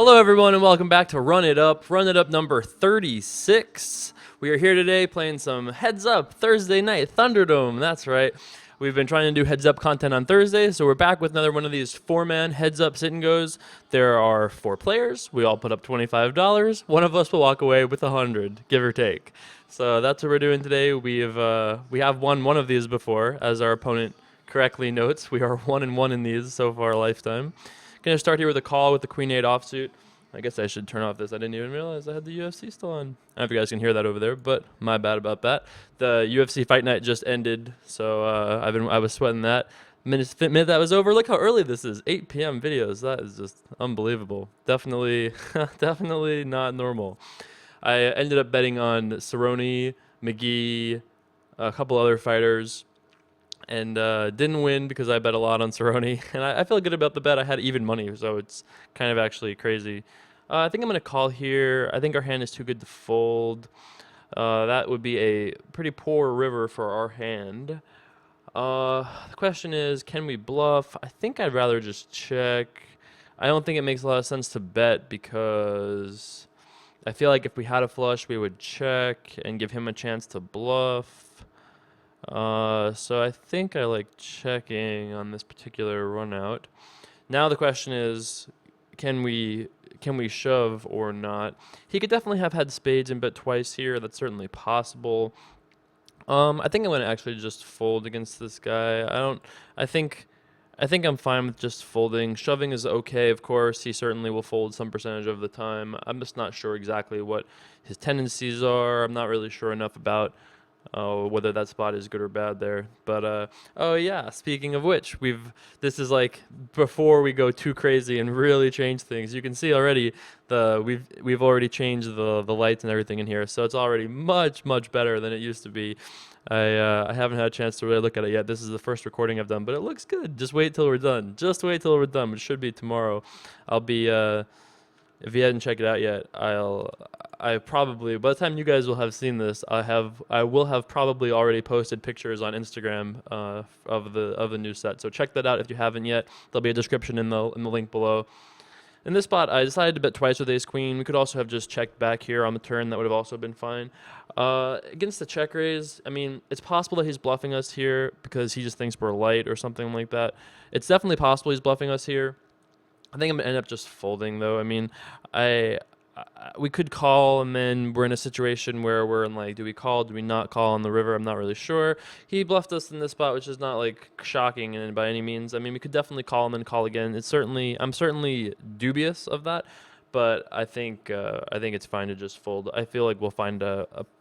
Hello, everyone, and welcome back to Run It Up. Run It Up number 36. We are here today playing some Heads Up Thursday night Thunderdome. That's right. We've been trying to do Heads Up content on Thursday, so we're back with another one of these four-man Heads Up sit and goes. There are four players. We all put up $25. One of us will walk away with 100, give or take. So that's what we're doing today. We have won one of these before, as our opponent correctly notes. We are 1-1 in these so far lifetime. Gonna start here with a call with the Queen 8 offsuit. I guess I should turn off this. I didn't even realize I had the UFC still on. I don't know if you guys can hear that over there, but my bad about that. The UFC fight night just ended, so I was sweating that. Minute that was over. Look how early this is. 8 p.m. videos. That is just unbelievable. Definitely, definitely not normal. I ended up betting on Cerrone, McGee, a couple other fighters. And didn't win because I bet a lot on Cerrone. And I feel good about the bet. I had even money, so it's kind of actually crazy. I think I'm going to call here. I think our hand is too good to fold. That would be a pretty poor river for our hand. The question is, can we bluff? I think I'd rather just check. I don't think it makes a lot of sense to bet because I feel like if we had a flush, we would check and give him a chance to bluff. So I think I like checking on this particular run out. Now the question is, can we shove or not? He could definitely have had spades and bet twice here. That's certainly possible. I think I'm gonna actually just fold against this guy. I think I'm fine with just folding. Shoving is okay, of course. He certainly will fold some percentage of the time. I'm just not sure exactly what his tendencies are. I'm not really sure enough about whether that spot is good or bad there. But oh yeah, speaking of which, this is like before we go too crazy and really change things. You can see already we've already changed the lights and everything in here, so it's already much better than it used to be. I haven't had a chance to really look at it yet. This is the first recording I've done, but it looks good. Just wait till we're done. Just wait till we're done. It should be tomorrow. I'll be if you hadn't checked it out yet, I probably, by the time you guys will have seen this, I will have probably already posted pictures on Instagram of the new set. So check that out if you haven't yet. There'll be a description in the link below. In this spot, I decided to bet twice with ace queen. We could also have just checked back here on the turn. That would have also been fine. Against the check raise, I mean, it's possible that he's bluffing us here because he just thinks we're light or something like that. It's definitely possible he's bluffing us here. I think I'm gonna end up just folding though. I mean, we could call, and then we're in a situation where we're in like, do we call? Do we not call on the river? I'm not really sure. He bluffed us in this spot, which is not like shocking and by any means. I mean, we could definitely call and then call again. I'm certainly dubious of that, but I think it's fine to just fold. I feel like we'll find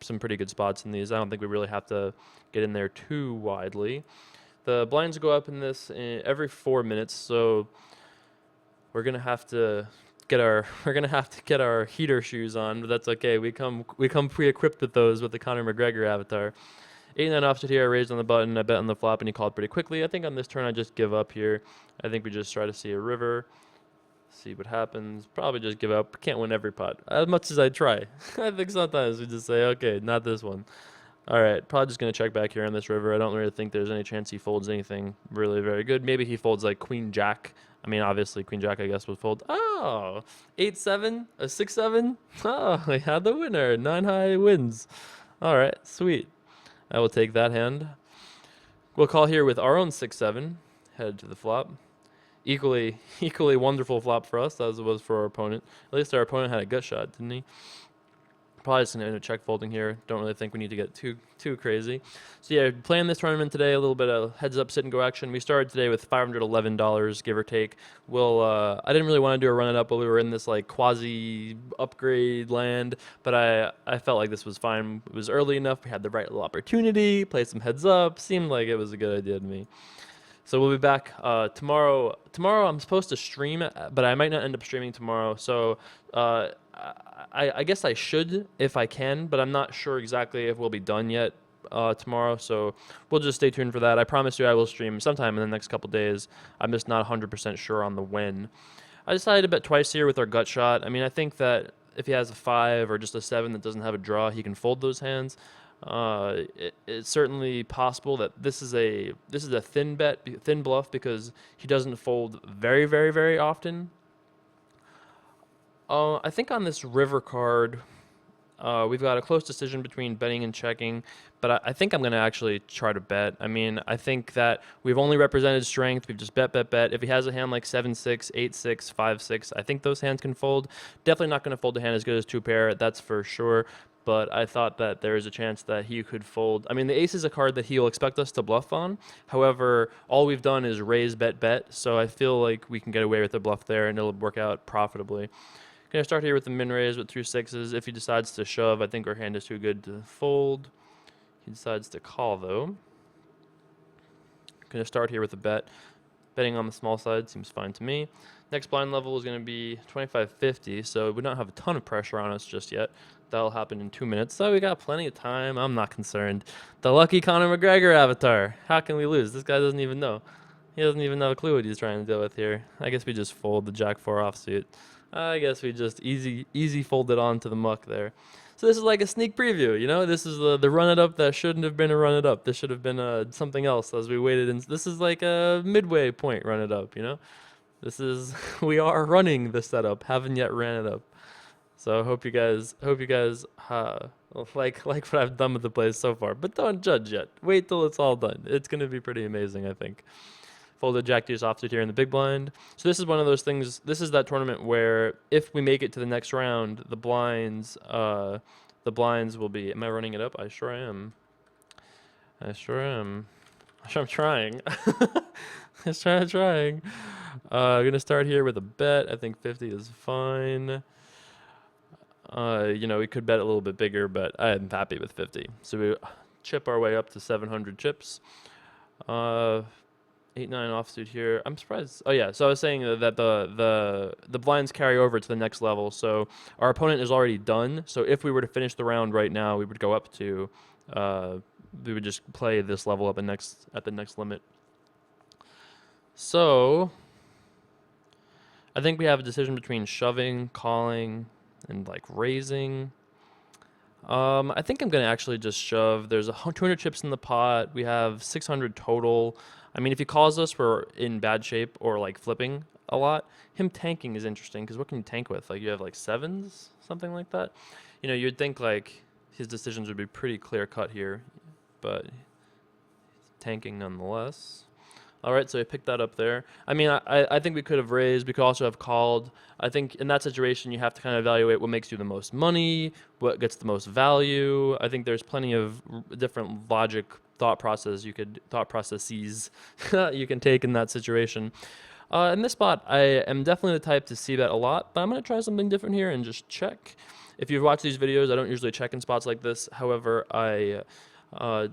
some pretty good spots in these. I don't think we really have to get in there too widely. The blinds go up in this every 4 minutes, so we're gonna have to get our heater shoes on, but that's okay. We come pre-equipped with those with the Conor McGregor avatar. 8-9 offset here. I raised on the button. I bet on the flop, and he called pretty quickly. I think on this turn I just give up here. I think we just try to see a river, see what happens. Probably just give up. Can't win every pot as much as I try. I think sometimes we just say, okay, not this one. All right, probably just gonna check back here on this river. I don't really think there's any chance he folds anything really very good. Maybe he folds like queen jack. I mean, obviously, queen jack, I guess, would fold. Oh, 8-7, a 6-7. Oh, we had the winner. 9 high wins. All right, sweet. I will take that hand. We'll call here with our own 6-7. Head to the flop. Equally wonderful flop for us as it was for our opponent. At least our opponent had a gut shot, didn't he? Probably just going to end up check folding here. Don't really think we need to get too crazy. So yeah, playing this tournament today, a little bit of heads up sit and go action. We started today with $511, give or take. I didn't really want to do a run it up, but we were in this like quasi upgrade land, but I felt like this was fine. It was early enough. We had the right little opportunity, play some heads up. Seemed like it was a good idea to me. So we'll be back tomorrow. Tomorrow I'm supposed to stream, but I might not end up streaming tomorrow. So I guess I should if I can, but I'm not sure exactly if we'll be done yet tomorrow. So we'll just stay tuned for that. I promise you I will stream sometime in the next couple days. I'm just not 100% sure on the when. I decided to bet twice here with our gut shot. I mean, I think that if he has a 5 or just a 7 that doesn't have a draw, he can fold those hands. It's certainly possible that this is a thin bluff because he doesn't fold very often. I think on this river card, we've got a close decision between betting and checking, but I think I'm going to actually try to bet. I mean, I think that we've only represented strength. We've just bet, bet, bet. If he has a hand like 7-6, 8-6, 5-6, I think those hands can fold. Definitely not going to fold a hand as good as two pair, that's for sure. But I thought that there is a chance that he could fold. I mean, the ace is a card that he'll expect us to bluff on. However, all we've done is raise, bet, bet. So I feel like we can get away with the bluff there and it'll work out profitably. Gonna start here with the min raise with 2 6s. If he decides to shove, I think our hand is too good to fold. He decides to call though. Gonna start here with a bet. Betting on the small side seems fine to me. Next blind level is gonna be 25-50, so we don't have a ton of pressure on us just yet. That'll happen in 2 minutes, so we got plenty of time. I'm not concerned. The lucky Conor McGregor avatar. How can we lose? This guy doesn't even know. He doesn't even have a clue what he's trying to deal with here. I guess we just fold the Jack 4 offsuit. I guess we just easy folded on to the muck there. So this is like a sneak preview, you know? This is the run it up that shouldn't have been a run it up. This should have been something else as we waited. And this is like a midway point run it up, you know? This is, we are running the setup, haven't yet ran it up. So I hope you guys like what I've done with the plays so far. But don't judge yet. Wait till it's all done. It's going to be pretty amazing, I think. Folded Jack Deuce offsuit here in the big blind. So this is one of those things. This is that tournament where if we make it to the next round, the blinds will be. Am I running it up? I sure am. I sure am. I'm trying. I'm trying. I'm gonna start here with a bet. I think 50 is fine. You know, we could bet a little bit bigger, but I'm happy with 50. So we chip our way up to 700 chips. 8-9 offsuit here. I'm surprised. Oh yeah, so I was saying that the blinds carry over to the next level. So our opponent is already done. So if we were to finish the round right now, we would go up to we would just play this level up at the next limit. So I think we have a decision between shoving, calling, and like raising. I think I'm gonna actually just shove. There's 200 chips in the pot. We have 600 total. I mean, if he calls us, we're in bad shape or like flipping a lot. Him tanking is interesting because what can you tank with? Like you have like sevens, something like that. You know, you'd think like his decisions would be pretty clear cut here, but tanking nonetheless. All right, so I picked that up there. I mean, I think we could have raised. We could also have called. I think in that situation, you have to kind of evaluate what makes you the most money, what gets the most value. I think there's plenty of different thought processes you can take in that situation. In this spot, I am definitely the type to see bet a lot, but I'm going to try something different here and just check. If you've watched these videos, I don't usually check in spots like this. However, I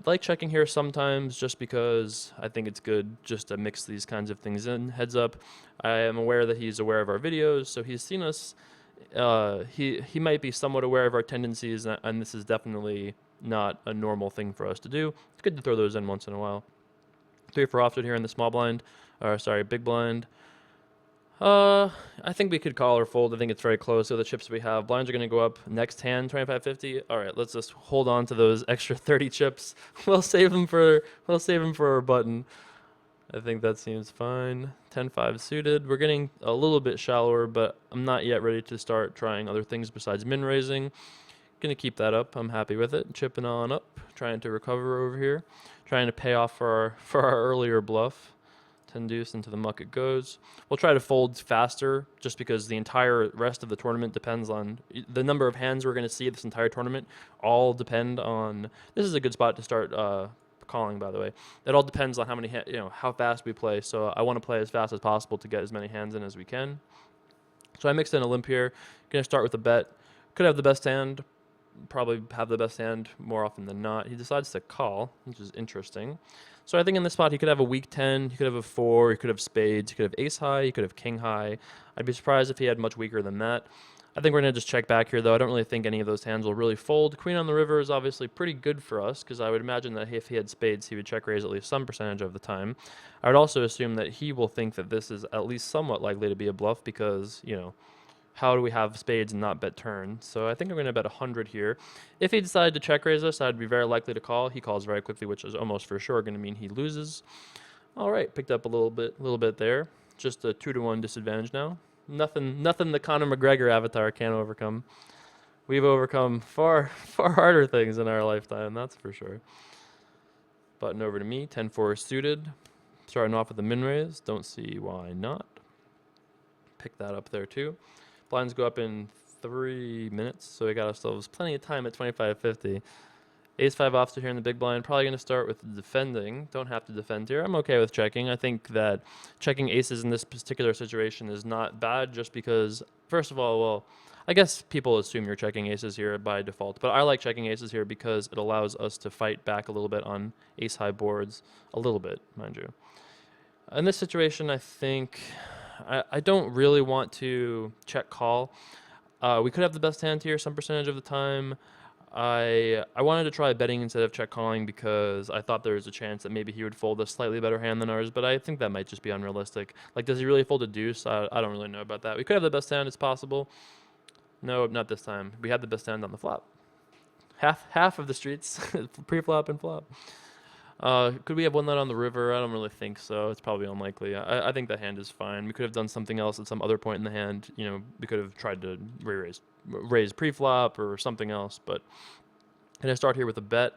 like checking here sometimes just because I think it's good just to mix these kinds of things in. Heads up, I am aware that he's aware of our videos, so he's seen us. He might be somewhat aware of our tendencies, and this is definitely not a normal thing for us to do. It's good to throw those in once in a while. 3 for offsuit here in the small blind, or sorry, big blind. I think we could call or fold. I think it's very close. So the chips we have, blinds are going to go up next hand, 25-50. All right, let's just hold on to those extra 30 chips. We'll save them for our button. I think that seems fine. 10-5 suited. We're getting a little bit shallower, but I'm not yet ready to start trying other things besides min raising. Gonna keep that up. I'm happy with it. Chipping on up, trying to recover over here, trying to pay off for our earlier bluff. 10 deuce into the muck it goes. We'll try to fold faster just because the entire rest of the tournament depends on the number of hands we're going to see this entire tournament. All depend on. This is a good spot to start calling, by the way. It all depends on how many how fast we play. So I want to play as fast as possible to get as many hands in as we can. So I mixed in a limp here. Going to start with a bet. Could have the best hand. Probably have the best hand more often than not. He decides to call, which is interesting. So I think in this spot he could have a weak 10, he could have a 4, he could have spades, he could have ace high, he could have king high. I'd be surprised if he had much weaker than that. I think we're going to just check back here, though. I don't really think any of those hands will really fold. Queen on the river is obviously pretty good for us, because I would imagine that if he had spades, he would check raise at least some percentage of the time. I would also assume that he will think that this is at least somewhat likely to be a bluff, because, how do we have spades and not bet turn? So I think I'm going to bet 100 here. If he decided to check raise us, I'd be very likely to call. He calls very quickly, which is almost for sure going to mean he loses. All right, picked up a little bit there. Just a 2-to-1 disadvantage now. Nothing the Conor McGregor avatar can't overcome. We've overcome far far harder things in our lifetime, that's for sure. Button over to me, 10-4 suited. Starting off with the min raise, don't see why not. Pick that up there too. Blinds go up in 3 minutes, so we got ourselves plenty of time at 25.50. Ace 5 offsuit here in the big blind. Probably going to start with defending. Don't have to defend here. I'm okay with checking. I think that checking aces in this particular situation is not bad just because, first of all, well, I guess people assume you're checking aces here by default, but I like checking aces here because it allows us to fight back a little bit on ace high boards. A little bit, mind you. In this situation, I think I don't really want to check call. We could have the best hand here some percentage of the time. I wanted to try betting instead of check calling because I thought there was a chance that maybe he would fold a slightly better hand than ours, but I think that might just be unrealistic. Like, does he really fold a deuce? I don't really know about that. We could have the best hand, it's possible. No, not this time. We had the best hand on the flop. Half of the streets, pre-flop and flop. Could we have won that on the river? I don't really think so. It's probably unlikely. I think the hand is fine. We could have done something else at some other point in the hand. You know, we could have tried to raise pre-flop or something else. But can I start here with a bet?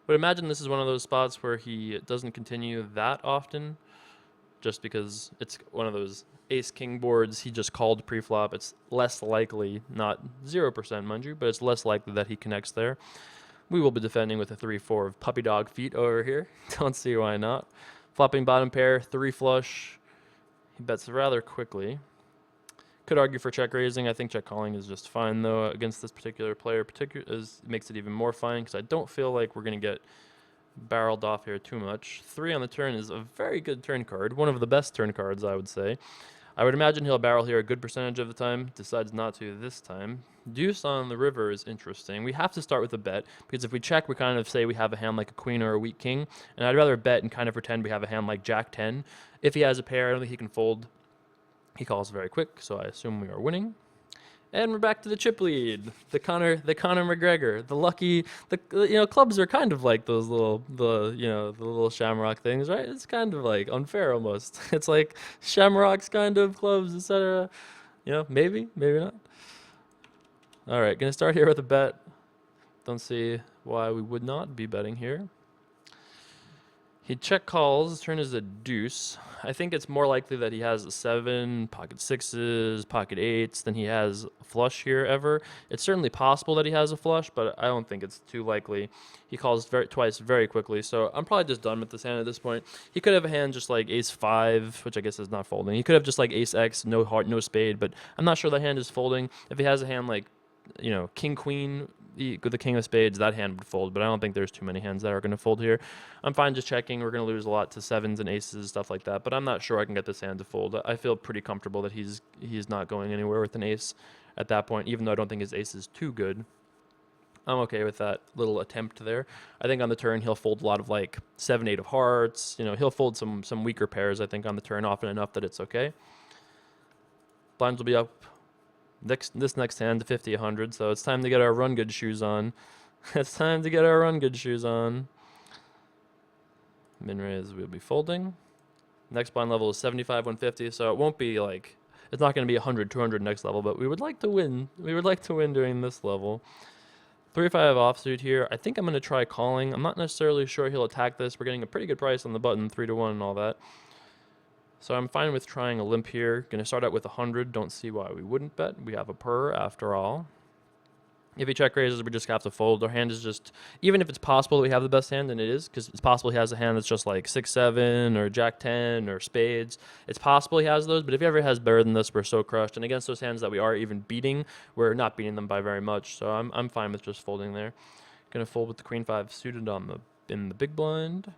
Would imagine this is one of those spots where he doesn't continue that often, just because it's one of those ace-king boards. He just called pre-flop. It's less likely, not 0%, mind you, but it's less likely that he connects there. We will be defending with a 3-4 of puppy dog feet over here. Don't see why not. Flopping bottom pair, 3 flush. He bets rather quickly. Could argue for check raising. I think check calling is just fine, though, against this particular player. Makes it even more fine because I don't feel like we're going to get barreled off here too much. 3 on the turn is a very good turn card. One of the best turn cards, I would say. I would imagine he'll barrel here a good percentage of the time. Decides not to this time. Deuce on the river is interesting. We have to start with a bet, because if we check, we kind of say we have a hand like a queen or a weak king, and I'd rather bet and kind of pretend we have a hand like jack 10. If he has a pair, I don't think he can fold. He calls very quick, so I assume we are winning. And we're back to the chip lead. The Conor McGregor, the lucky, clubs are kind of like those the little shamrock things, right? It's kind of like unfair almost. It's like shamrocks kind of clubs, etc. Maybe not. All right, gonna start here with a bet. Don't see why we would not be betting here. He check calls. Turn is a deuce. I think it's more likely that he has a 7, pocket 6s, pocket 8s than he has a flush here ever. It's certainly possible that he has a flush, but I don't think it's too likely. He calls twice very quickly, so I'm probably just done with this hand at this point. He could have a hand just like ace 5, which I guess is not folding. He could have just like ace X, no heart, no spade, but I'm not sure that hand is folding. If he has a hand like, king queen, the king of spades, that hand would fold, but I don't think there's too many hands that are going to fold here. I'm fine just checking. We're going to lose a lot to 7s and aces, stuff like that, but I'm not sure I can get this hand to fold. I feel pretty comfortable that he's not going anywhere with an ace at that point, even though I don't think his ace is too good. I'm okay with that little attempt there. I think on the turn he'll fold a lot of like 7, 8 of hearts. He'll fold some weaker pairs, I think, on the turn often enough that it's okay. Blinds will be up this next hand to 50, 100, so it's time to get our run good shoes on. It's time to get our run good shoes on. Min raise will be folding. Next blind level is 75, 150, so it won't be like, it's not going to be 100, 200 next level, but we would like to win. We would like to win during this level. 3-5 offsuit here. I think I'm going to try calling. I'm not necessarily sure he'll attack this. We're getting a pretty good price on the button, 3-1 and all that. So I'm fine with trying a limp here. Going to start out with 100. Don't see why we wouldn't bet. We have a purr after all. If he check raises, we just have to fold. Our hand is just, even if it's possible that we have the best hand, and it is, because it's possible he has a hand that's just like 6-7 or jack 10 or spades. It's possible he has those, but if he ever has better than this, we're so crushed. And against those hands that we are even beating, we're not beating them by very much. So I'm fine with just folding there. Going to fold with the queen 5 suited in the big blind.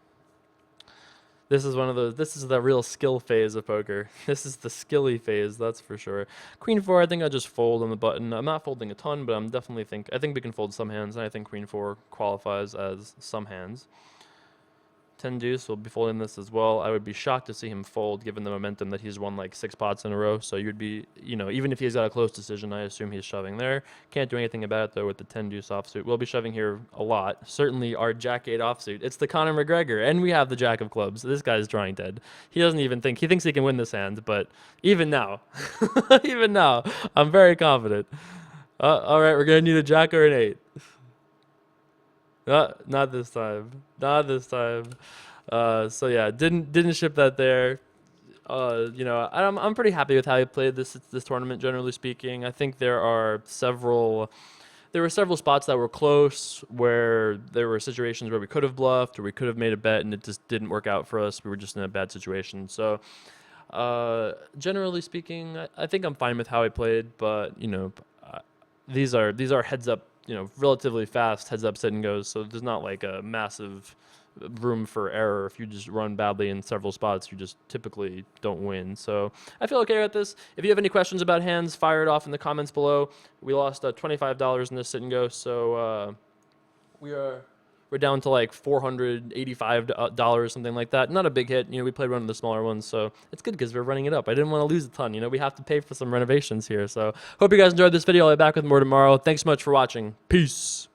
This is the real skill phase of poker. This is the skilly phase, that's for sure. Queen 4, I think I'll just fold on the button. I'm not folding a ton, but I think we can fold some hands, and I think queen 4 qualifies as some hands. 10 deuce. We'll be folding this as well. I would be shocked to see him fold given the momentum that he's won like 6 pots in a row. So you'd be, even if he's got a close decision, I assume he's shoving there. Can't do anything about it though with the 10 deuce offsuit. We'll be shoving here a lot. Certainly our jack 8 offsuit. It's the Conor McGregor, and we have the jack of clubs. This guy's drawing dead. He doesn't even think, he thinks he can win this hand, but even now, even now, I'm very confident. All right, we're going to need a jack or an 8. Not this time. Not this time. So yeah, didn't ship that there. I'm pretty happy with how he played this tournament. Generally speaking, I think there were several spots that were close where there were situations where we could have bluffed or we could have made a bet and it just didn't work out for us. We were just in a bad situation. So generally speaking, I think I'm fine with how he played, but these are heads up, relatively fast heads up sit and goes. So there's not like a massive room for error. If you just run badly in several spots, you just typically don't win. So I feel okay with this. If you have any questions about hands, fire it off in the comments below. We lost $25 in this sit and go. So we're down to like $485, something like that. Not a big hit. We played one of the smaller ones, so it's good because we're running it up. I didn't want to lose a ton. We have to pay for some renovations here. So hope you guys enjoyed this video. I'll be back with more tomorrow. Thanks so much for watching. Peace.